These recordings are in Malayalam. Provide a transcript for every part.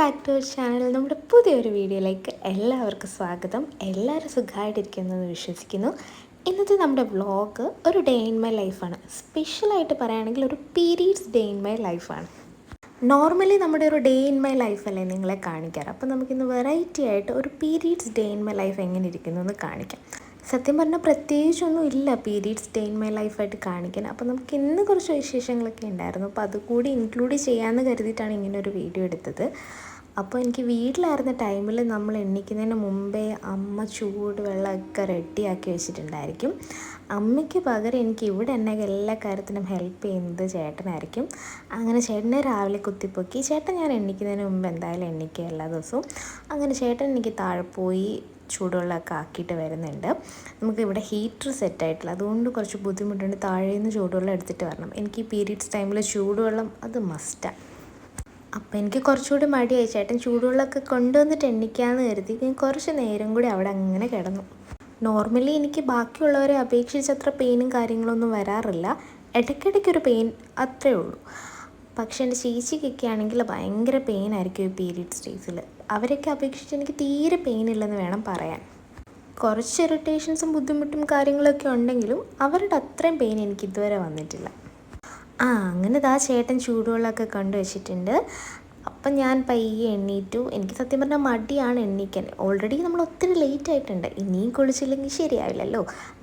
Back to our channel. നമ്മുടെ പുതിയൊരു വീഡിയോയിലേക്ക് എല്ലാവർക്കും സ്വാഗതം. എല്ലാവരും സുഖമായിട്ടിരിക്കുന്നെന്ന് വിശ്വസിക്കുന്നു. ഇന്നത്തെ നമ്മുടെ വ്ളോഗ് ഒരു ഡേ ഇൻ മൈ ലൈഫാണ്. സ്പെഷ്യലായിട്ട് പറയുകയാണെങ്കിൽ ഒരു പീരീഡ്സ് ഡേ ഇൻ മൈ ലൈഫാണ്. നോർമലി നമ്മുടെ ഒരു ഡേ ഇൻ മൈ ലൈഫല്ലേ നിങ്ങളെ കാണിക്കാറ്. അപ്പോൾ നമുക്കിന്ന് വെറൈറ്റി ആയിട്ട് ഒരു periods day in my life എങ്ങനെ ഇരിക്കുന്നു എന്ന് കാണിക്കാം. സത്യം പറഞ്ഞാൽ പ്രത്യേകിച്ചൊന്നും ഇല്ല പീരീഡ്സ് ഡേ ഇൻ മൈ ലൈഫായിട്ട് കാണിക്കാൻ. അപ്പോൾ നമുക്ക് ഇന്ന് കുറച്ച് വിശേഷങ്ങളൊക്കെ ഉണ്ടായിരുന്നു. അപ്പോൾ അതുകൂടി ഇൻക്ലൂഡ് ചെയ്യാമെന്ന് കരുതിയിട്ടാണ് ഇങ്ങനെ ഒരു വീഡിയോ എടുത്തത്. അപ്പോൾ എനിക്ക് വീട്ടിലായിരുന്ന ടൈമിൽ നമ്മൾ എണ്ണിക്കുന്നതിന് മുമ്പേ അമ്മ ചൂട് വെള്ളമൊക്കെ റെഡിയാക്കി വെച്ചിട്ടുണ്ടായിരിക്കും. അമ്മയ്ക്ക് പകരം എനിക്ക് ഇവിടെ എന്നെ എല്ലാ കാര്യത്തിനും ഹെൽപ്പ് ചെയ്യുന്നത് ചേട്ടനായിരിക്കും. അങ്ങനെ ചേട്ടനെ രാവിലെ കുത്തിപ്പൊക്കി ചേട്ടൻ ഞാൻ എണ്ണിക്കുന്നതിന് മുമ്പ് എന്തായാലും എണ്ണിക്കുക എല്ലാ ദിവസവും. അങ്ങനെ ചേട്ടൻ എനിക്ക് താഴെ പോയി ചൂടുവെള്ളമൊക്കെ ആക്കിയിട്ട് വരുന്നുണ്ട്. നമുക്കിവിടെ ഹീറ്റർ സെറ്റായിട്ടില്ല, അതുകൊണ്ട് കുറച്ച് ബുദ്ധിമുട്ടുണ്ട്. താഴെ നിന്ന് ചൂടുവെള്ളം എടുത്തിട്ട് വരണം. എനിക്ക് ഈ പീരീഡ്സ് ടൈമിൽ ചൂടുവെള്ളം അത് മസ്റ്റാണ്. അപ്പോൾ എനിക്ക് കുറച്ചുകൂടി മടിയായി. ചേട്ടൻ ചൂടുവെള്ളമൊക്കെ കൊണ്ടുവന്നിട്ട് എണ്ണിക്കാമെന്ന് കരുതി ഞാൻ കുറച്ച് നേരം കൂടി അവിടെ അങ്ങനെ കിടന്നു. നോർമലി എനിക്ക് ബാക്കിയുള്ളവരെ അപേക്ഷിച്ച് അത്ര പെയിനും കാര്യങ്ങളൊന്നും വരാറില്ല. ഇടയ്ക്കിടയ്ക്കൊരു പെയിൻ അത്രേ ഉള്ളൂ. പക്ഷേ എൻ്റെ ചേച്ചിക്കൊക്കെ ആണെങ്കിൽ ഭയങ്കര പെയിനായിരിക്കും ഈ പീരീഡ്സ് ഡേയ്സിൽ. അവരൊക്കെ അപേക്ഷിച്ച് എനിക്ക് തീരെ പെയിനില്ലെന്ന് വേണം പറയാൻ. കുറച്ച് ഇറിറ്റേഷൻസും ബുദ്ധിമുട്ടും കാര്യങ്ങളൊക്കെ ഉണ്ടെങ്കിലും അവരുടെ അത്രയും പെയിൻ എനിക്ക് ഇതുവരെ വന്നിട്ടില്ല. അങ്ങനെ ചേട്ടൻ ചൂടുവെള്ളമൊക്കെ കൊണ്ടുവച്ചിട്ടുണ്ട്. അപ്പം ഞാൻ പയ്യെ എണ്ണീറ്റു. എനിക്ക് സത്യം പറഞ്ഞാൽ മടിയാണ് എണ്ണീക്കാൻ. ഓൾറെഡി നമ്മൾ ഒത്തിരി ലേറ്റ് ആയിട്ടുണ്ട്, ഇനിയും കുളിച്ചില്ലെങ്കിൽ ശരിയാവില്ലല്ലോ.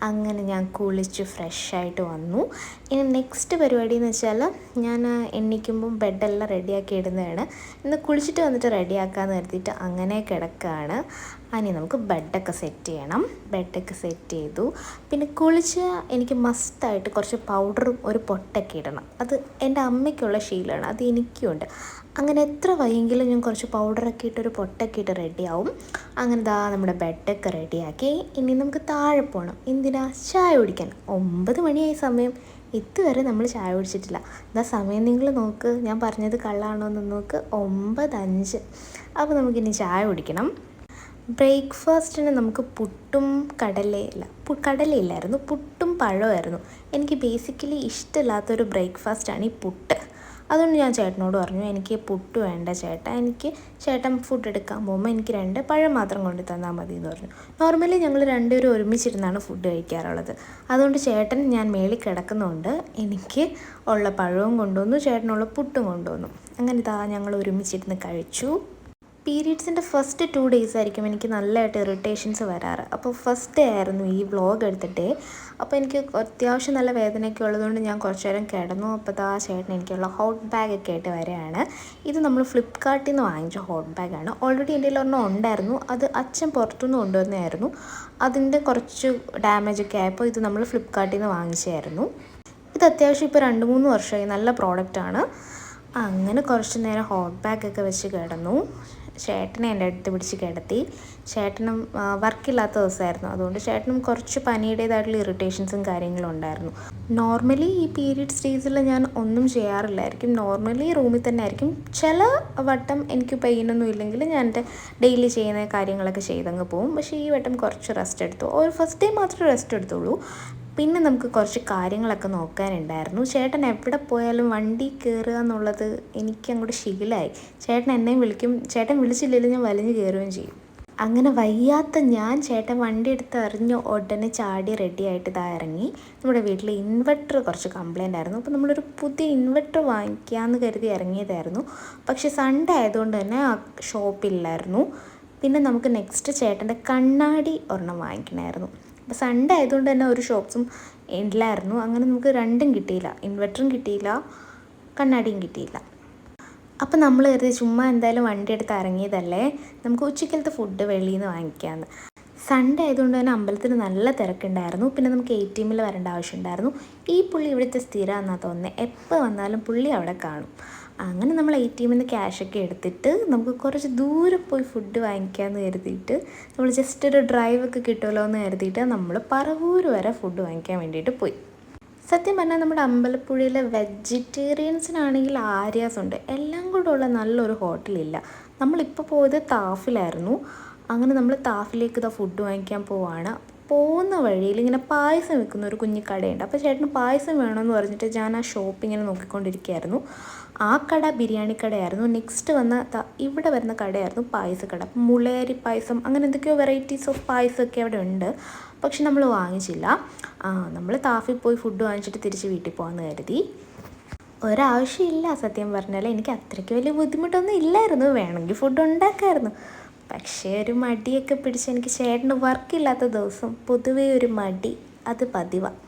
അങ്ങനെ ഞാൻ കുളിച്ച് ഫ്രഷായിട്ട് വന്നു. ഇനി നെക്സ്റ്റ് പരിപാടി എന്ന് വെച്ചാൽ ഞാൻ എണ്ണിക്കുമ്പം ബെഡെല്ലാം റെഡിയാക്കി ഇടുന്നതാണ്. ഇന്ന് കുളിച്ചിട്ട് വന്നിട്ട് റെഡിയാക്കാമെന്ന് കരുതിയിട്ട് അങ്ങനെ കിടക്കുകയാണ്. ഇനി നമുക്ക് ബെഡൊക്കെ സെറ്റ് ചെയ്യണം. ബെഡൊക്കെ സെറ്റ് ചെയ്തു. പിന്നെ കുളിച്ച് എനിക്ക് മസ്റ്റായിട്ട് കുറച്ച് പൗഡറും ഒരു പൊട്ടൊക്കെ ഇടണം. അത് എൻ്റെ അമ്മയ്ക്കുള്ള ശീലമാണ്, അത് എനിക്കുമുണ്ട്. അങ്ങനെ എത്ര വൈകിയെങ്കിലും ഞാൻ കുറച്ച് പൗഡറൊക്കെ ഇട്ടൊരു പൊട്ടൊക്കെ ഇട്ട് റെഡിയാവും. അങ്ങനെ നമ്മുടെ ബെഡൊക്കെ റെഡിയാക്കി. ഇനി നമുക്ക് താഴെ പോകണം. എന്തിനാ? ചായ കുടിക്കാൻ. 9 മണിയായി സമയം. ഇതുവരെ നമ്മൾ ചായ കുടിച്ചിട്ടില്ല. സമയം നിങ്ങൾ നോക്ക്, ഞാൻ പറഞ്ഞത് കള്ളാണോ എന്ന് നോക്ക്. 9:05. അപ്പോൾ നമുക്കിനി ചായ കുടിക്കണം. ബ്രേക്ക്ഫാസ്റ്റിന് നമുക്ക് പുട്ടും കടലയില്ലായിരുന്നു, പുട്ടും പഴമായിരുന്നു. എനിക്ക് ബേസിക്കലി ഇഷ്ടമില്ലാത്തൊരു ബ്രേക്ക്ഫാസ്റ്റാണ് ഈ പുട്ട്. അതുകൊണ്ട് ഞാൻ ചേട്ടനോട് പറഞ്ഞു, എനിക്ക് പുട്ട് വേണ്ട ചേട്ടാ, ചേട്ടൻ ഫുഡ് എടുക്കാൻ പോകുമ്പോൾ എനിക്ക് 2 പഴം മാത്രം കൊണ്ട് തന്നാൽ മതി എന്ന് പറഞ്ഞു. നോർമലി ഞങ്ങൾ രണ്ടുപേരും ഒരുമിച്ചിരുന്നാണ് ഫുഡ് കഴിക്കാറുള്ളത്. അതുകൊണ്ട് ചേട്ടൻ ഞാൻ മേളിൽ കിടക്കുന്നതുകൊണ്ട് എനിക്ക് ഉള്ള പഴവും കൊണ്ടുവന്നു, ചേട്ടനുള്ള പുട്ടും കൊണ്ടുവന്നു. അങ്ങനെ ഞങ്ങൾ ഒരുമിച്ചിരുന്ന് കഴിച്ചു. പീരീഡ്സിൻ്റെ ഫസ്റ്റ് 2 days ആയിരിക്കും എനിക്ക് നല്ലതായിട്ട് ഇറിറ്റേഷൻസ് വരാറ്. അപ്പോൾ ഫസ്റ്റ് ഡേ ആയിരുന്നു ഈ വ്ളോഗ് എടുത്തിട്ട്. അപ്പോൾ എനിക്ക് അത്യാവശ്യം നല്ല വേദനയൊക്കെ ഉള്ളതുകൊണ്ട് ഞാൻ കുറച്ച് നേരം കിടന്നു. അപ്പോൾ ചേട്ടൻ എനിക്കുള്ള ഹോട്ട് ബാഗൊക്കെ ആയിട്ട് വരികയാണ്. ഇത് നമ്മൾ ഫ്ലിപ്കാർട്ടിൽ നിന്ന് വാങ്ങിച്ച ഹോട്ട് ബാഗാണ്. ഓൾറെഡി എൻ്റെ ഒരെണ്ണം ഉണ്ടായിരുന്നു, അത് അച്ഛൻ പുറത്തുനിന്ന് കൊണ്ടുവന്നതായിരുന്നു. അതിൻ്റെ കുറച്ച് ഡാമേജൊക്കെ ആയപ്പോൾ ഇത് നമ്മൾ ഫ്ലിപ്കാർട്ടിൽ നിന്ന് വാങ്ങിച്ചായിരുന്നു. ഇത് അത്യാവശ്യം ഇപ്പോൾ 2-3 വർഷമായി, നല്ല പ്രോഡക്റ്റാണ്. അങ്ങനെ കുറച്ച് നേരം ഹോട്ട് ബാഗൊക്കെ വെച്ച് കിടന്നു. ചേട്ടനെ എൻ്റെ അടുത്ത് പിടിച്ച് കിടത്തി. ചേട്ടനും വർക്കില്ലാത്ത ദിവസമായിരുന്നു, അതുകൊണ്ട് ചേട്ടനും കുറച്ച് പനിയുടേതായിട്ടുള്ള ഇറിറ്റേഷൻസും കാര്യങ്ങളും ഉണ്ടായിരുന്നു. നോർമലി ഈ പീരീഡ്സ് ഡേയ്സിൽ ഞാൻ ഒന്നും ചെയ്യാറില്ലായിരിക്കും. നോർമലി റൂമിൽ തന്നെ ആയിരിക്കും. ചില വട്ടം എനിക്ക് പെയിനൊന്നും ഇല്ലെങ്കിൽ ഞാൻ എൻ്റെ ഡെയിലി ചെയ്യുന്ന കാര്യങ്ങളൊക്കെ ചെയ്തങ്ങ് പോകും. പക്ഷേ ഈ വട്ടം കുറച്ച് റെസ്റ്റ് എടുത്തു. ഒരു ഫസ്റ്റ് ഡേ മാത്രമേ റെസ്റ്റ് എടുത്തുള്ളൂ. പിന്നെ നമുക്ക് കുറച്ച് കാര്യങ്ങളൊക്കെ നോക്കാനുണ്ടായിരുന്നു. ചേട്ടൻ എവിടെ പോയാലും വണ്ടി കയറുക എന്നുള്ളത് എനിക്ക് അങ്ങോട്ട് ശീലമായി. ചേട്ടൻ എന്നെയും വിളിക്കും, ചേട്ടൻ വിളിച്ചില്ലെങ്കിലും ഞാൻ വലിഞ്ഞ് കയറുകയും ചെയ്യും. അങ്ങനെ വയ്യാത്ത ഞാൻ ചേട്ടൻ വണ്ടി എടുത്ത് എറിഞ്ഞ് ഉടനെ ചാടി റെഡിയായിട്ട് ഇറങ്ങി. നമ്മുടെ വീട്ടിൽ ഇൻവെർട്ടർ കുറച്ച് കംപ്ലൈൻ്റ് ആയിരുന്നു. അപ്പോൾ നമ്മളൊരു പുതിയ ഇൻവെർട്ടർ വാങ്ങിക്കാമെന്ന് കരുതി ഇറങ്ങിയതായിരുന്നു. പക്ഷേ സൺഡേ ആയതുകൊണ്ട് തന്നെ ആ ഷോപ്പില്ലായിരുന്നു. പിന്നെ നമുക്ക് നെക്സ്റ്റ് ചേട്ടൻ്റെ കണ്ണാടി ഒരെണ്ണം വാങ്ങിക്കണമായിരുന്നു. അപ്പോൾ സൺഡേ ആയതുകൊണ്ട് തന്നെ ഒരു ഷോപ്സും ഇല്ലായിരുന്നു. അങ്ങനെ നമുക്ക് രണ്ടും കിട്ടിയില്ല, ഇൻവെർട്ടറും കിട്ടിയില്ല, കണ്ണാടിയും കിട്ടിയില്ല. അപ്പോൾ നമ്മൾ കരുതി ചുമ്മാ എന്തായാലും വണ്ടി എടുത്ത് ഇറങ്ങിയതല്ലേ, നമുക്ക് ഉച്ചക്കലത്തെ ഫുഡ് വെളിയിൽ നിന്ന് വാങ്ങിക്കാമെന്ന്. സൺഡേ ആയതുകൊണ്ട് തന്നെ അമ്പലത്തിൽ നല്ല തിരക്കുണ്ടായിരുന്നു. പിന്നെ നമുക്ക് ATM വരേണ്ട ആവശ്യമുണ്ടായിരുന്നു. ഈ പുള്ളി ഇവിടുത്തെ സ്ഥിരമാണെന്നാണ് തോന്നുന്നത്, എപ്പോൾ വന്നാലും പുള്ളി അവിടെ കാണും. അങ്ങനെ നമ്മൾ ATM ക്യാഷൊക്കെ എടുത്തിട്ട് നമുക്ക് കുറച്ച് ദൂരെ പോയി ഫുഡ് വാങ്ങിക്കാമെന്ന് കരുതിയിട്ട് നമ്മൾ ജസ്റ്റ് ഒരു ഡ്രൈവൊക്കെ കിട്ടുമല്ലോ എന്ന് കരുതിയിട്ട് നമ്മൾ പറവൂർ വരെ ഫുഡ് വാങ്ങിക്കാൻ വേണ്ടിയിട്ട് പോയി. സത്യം പറഞ്ഞാൽ നമ്മുടെ അമ്പലപ്പുഴയിലെ വെജിറ്റേറിയൻസിനാണെങ്കിൽ ആര്യാസ് ഉണ്ട്, എല്ലാം കൂടെ ഉള്ള നല്ലൊരു ഹോട്ടലില്ല. നമ്മളിപ്പോൾ പോയത് താഫിലായിരുന്നു. അങ്ങനെ നമ്മൾ താഫിലേക്ക് ഫുഡ് വാങ്ങിക്കാൻ പോവാണ്. പോകുന്ന വഴിയിൽ ഇങ്ങനെ പായസം വെക്കുന്ന ഒരു കുഞ്ഞു കടയുണ്ട്. അപ്പോൾ ചേട്ടന് പായസം വേണമെന്ന് പറഞ്ഞിട്ട് ഞാൻ ആ ഷോപ്പ് ഇങ്ങനെ നോക്കിക്കൊണ്ടിരിക്കുകയായിരുന്നു. ആ കട ബിരിയാണി കടയായിരുന്നു. നെക്സ്റ്റ് വന്ന ഇവിടെ വരുന്ന കടയായിരുന്നു പായസക്കട. മുളയരി പായസം അങ്ങനെ എന്തൊക്കെയോ വെറൈറ്റീസ് ഓഫ് പായസമൊക്കെ അവിടെ ഉണ്ട്. പക്ഷെ നമ്മൾ വാങ്ങിച്ചില്ല. നമ്മൾ താഫിൽ പോയി ഫുഡ് വാങ്ങിച്ചിട്ട് തിരിച്ച് വീട്ടിൽ പോകാമെന്ന് കരുതി. ഒരാവശ്യമില്ല സത്യം പറഞ്ഞാൽ. എനിക്ക് അത്രയ്ക്ക് വലിയ ബുദ്ധിമുട്ടൊന്നും ഇല്ലായിരുന്നു. വേണമെങ്കിൽ ഫുഡ് ഉണ്ടാക്കാമായിരുന്നു. പക്ഷേ ഒരു മടിയൊക്കെ പിടിച്ച് എനിക്ക് ചേട്ടന് വർക്കില്ലാത്ത ദിവസം പൊതുവേ ഒരു മടി അത് പതിവാണ്.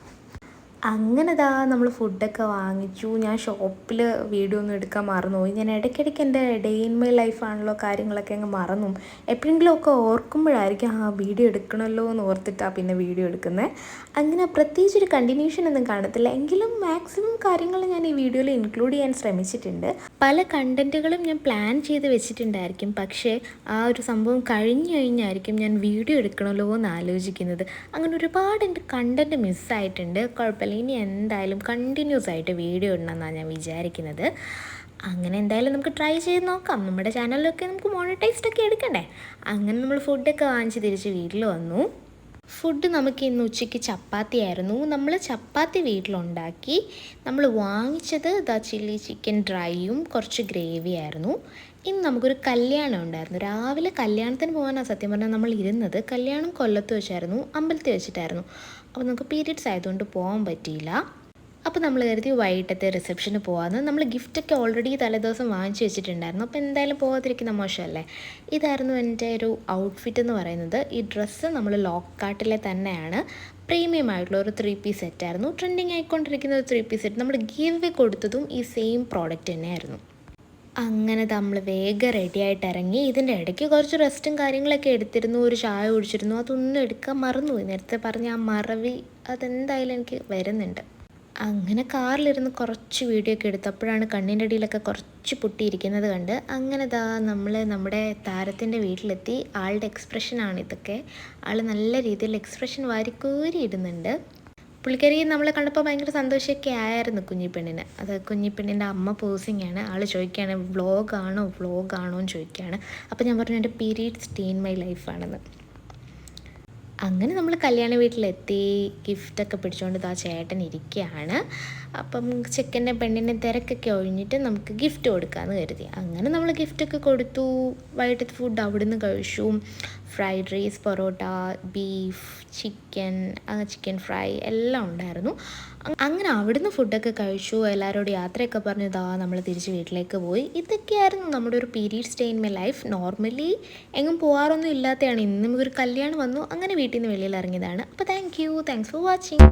അങ്ങനെ നമ്മൾ ഫുഡൊക്കെ വാങ്ങിച്ചു. ഞാൻ ഷോപ്പിൽ വീഡിയോ ഒന്നും എടുക്കാൻ മറന്നുപോയി. ഞാൻ ഇടയ്ക്കിടയ്ക്ക് എൻ്റെ ഡേ ഇൻ മൈ ലൈഫാണല്ലോ കാര്യങ്ങളൊക്കെ അങ്ങ് മറന്നു. എപ്പോഴെങ്കിലുമൊക്കെ ഓർക്കുമ്പോഴായിരിക്കും വീഡിയോ എടുക്കണമല്ലോ എന്ന് ഓർത്തിട്ടാണ് പിന്നെ വീഡിയോ എടുക്കുന്നത്. അങ്ങനെ പ്രത്യേകിച്ചൊരു കണ്ടിന്യൂഷൻ ഒന്നും കാണത്തില്ല. എങ്കിലും മാക്സിമം കാര്യങ്ങൾ ഞാൻ ഈ വീഡിയോയിൽ ഇൻക്ലൂഡ് ചെയ്യാൻ ശ്രമിച്ചിട്ടുണ്ട്. പല കണ്ടൻറ്റുകളും ഞാൻ പ്ലാൻ ചെയ്ത് വെച്ചിട്ടുണ്ടായിരിക്കും. പക്ഷേ ആ ഒരു സംഭവം കഴിഞ്ഞായിരിക്കും ഞാൻ വീഡിയോ എടുക്കണമല്ലോ എന്ന് ആലോചിക്കുന്നത്. അങ്ങനെ ഒരുപാട് എൻ്റെ കണ്ടൻറ്റ് മിസ്സായിട്ടുണ്ട്. കുഴപ്പമില്ല, ഇനി എന്തായാലും കണ്ടിന്യൂസ് ആയിട്ട് വീഡിയോ ഇടണമെന്നാണ് ഞാൻ വിചാരിക്കുന്നത്. അങ്ങനെ എന്തായാലും നമുക്ക് ട്രൈ ചെയ്ത് നോക്കാം. നമ്മുടെ ചാനലിലൊക്കെ നമുക്ക് മോണിറ്റൈസ്ഡ് ഒക്കെ എടുക്കണ്ടേ. അങ്ങനെ നമ്മൾ ഫുഡൊക്കെ വാങ്ങിച്ച് തിരിച്ച് വീട്ടിൽ വന്നു. ഫുഡ് നമുക്ക് ഇന്ന് ഉച്ചയ്ക്ക് ചപ്പാത്തി ആയിരുന്നു. നമ്മൾ ചപ്പാത്തി വീട്ടിലുണ്ടാക്കി. നമ്മൾ വാങ്ങിച്ചത് ചില്ലി ചിക്കൻ ഡ്രൈയും കുറച്ച് ഗ്രേവി ആയിരുന്നു. ഇന്ന് നമുക്കൊരു കല്യാണം ഉണ്ടായിരുന്നു. രാവിലെ കല്യാണത്തിന് പോകാനാണ് സത്യം പറഞ്ഞാൽ നമ്മൾ ഇരുന്നത്. കല്യാണം കൊല്ലത്ത് വെച്ചായിരുന്നു, അമ്പലത്തിൽ വെച്ചിട്ടായിരുന്നു. അപ്പോൾ നമുക്ക് പീരിയഡ്സ് ആയതുകൊണ്ട് പോകാൻ പറ്റിയില്ല. അപ്പോൾ നമ്മൾ കരുതി വൈകിട്ടത്തെ റിസപ്ഷന് പോകാമെന്ന്. നമ്മൾ ഗിഫ്റ്റൊക്കെ ഓൾറെഡി തലേദിവസം വാങ്ങിച്ച് വെച്ചിട്ടുണ്ടായിരുന്നു. അപ്പോൾ എന്തായാലും പോകാതിരിക്കുന്ന മോശമല്ലേ. ഇതായിരുന്നു എൻ്റെ ഒരു ഔട്ട്ഫിറ്റ് എന്ന് പറയുന്നത്. ഈ ഡ്രസ്സ് നമ്മൾ ലോക്കാട്ടിലെ തന്നെയാണ്. പ്രീമിയം ആയിട്ടുള്ള ഒരു 3 പീസ് സെറ്റായിരുന്നു. ട്രെൻഡിങ് ആയിക്കൊണ്ടിരിക്കുന്ന ഒരു 3 പീസ് സെറ്റ്. നമ്മൾ ഗിവ് കൊടുത്തതും ഈ സെയിം പ്രോഡക്റ്റ് തന്നെയായിരുന്നു. അങ്ങനെ നമ്മൾ വേഗം റെഡിയായിട്ട് ഇറങ്ങി. ഇതിൻ്റെ ഇടയ്ക്ക് കുറച്ച് റെസ്റ്റും കാര്യങ്ങളൊക്കെ എടുത്തിരുന്നു. ഒരു ചായ കുടിച്ചിരുന്നു. അതൊന്നും എടുക്കാൻ മറന്നുപോയി. നേരത്തെ പറഞ്ഞ ആ മറവി അതെന്തായാലും എനിക്ക് വരുന്നുണ്ട്. അങ്ങനെ കാറിലിരുന്ന് കുറച്ച് വീഡിയോ ഒക്കെ എടുത്തപ്പോഴാണ് കണ്ണിൻ്റെ അടിയിലൊക്കെ കുറച്ച് പൊട്ടിയിരിക്കുന്നത് കണ്ട്. അങ്ങനെ നമ്മൾ നമ്മുടെ താരത്തിൻ്റെ വീട്ടിലെത്തി. ആളുടെ എക്സ്പ്രഷനാണ് ഇതൊക്കെ. ആൾ നല്ല രീതിയിൽ എക്സ്പ്രഷൻ വാരിക്കോരി ഇടുന്നുണ്ട്. പുള്ളിക്കാരി നമ്മളെ കണ്ടപ്പോൾ ഭയങ്കര സന്തോഷമൊക്കെ ആയിരുന്നു കുഞ്ഞിപ്പെണ്ണിന്. അത് കുഞ്ഞിപ്പെണ്ണിൻ്റെ അമ്മ പോസിങ്ങാണ്. ആൾ ചോദിക്കുകയാണ് വ്ളോഗാണോ എന്ന് ചോദിക്കുകയാണ്. അപ്പോൾ ഞാൻ പറഞ്ഞു എൻ്റെ പീരീഡ്സ് ഡേ ഇൻ മൈ ലൈഫാണെന്ന്. അങ്ങനെ നമ്മൾ കല്യാണ വീട്ടിലെത്തി. ഗിഫ്റ്റൊക്കെ പിടിച്ചുകൊണ്ട് ചേട്ടൻ ഇരിക്കുകയാണ്. അപ്പം ചെക്കൻ്റെ പെണ്ണിൻ്റെ തിരക്കൊക്കെ ഒഴിഞ്ഞിട്ട് നമുക്ക് ഗിഫ്റ്റ് കൊടുക്കാമെന്ന് കരുതി. അങ്ങനെ നമ്മൾ ഗിഫ്റ്റൊക്കെ കൊടുത്തു. വൈകിട്ടത്തെ ഫുഡ് അവിടുന്ന് കഴിച്ചു. Fried rice, parotta, beef, chicken fry എല്ലാം ഉണ്ടായിരുന്നു. അങ്ങനെ അവിടുന്ന് ഫുഡൊക്കെ കഴിച്ചു. എല്ലാവരോടും യാത്രയൊക്കെ പറഞ്ഞു നമ്മൾ തിരിച്ച് വീട്ടിലേക്ക് പോയി. ഇതൊക്കെയായിരുന്നു നമ്മുടെ ഒരു periods day in my life. Normally എങ്ങും പോകാറൊന്നും ഇല്ലാത്തതാണ്. ഇന്ന് നമുക്കൊരു കല്യാണം വന്നു. അങ്ങനെ വീട്ടിൽ നിന്ന് വെളിയിൽ ഇറങ്ങിയതാണ്. അപ്പോൾ താങ്ക്സ് ഫോർ വാച്ചിങ്.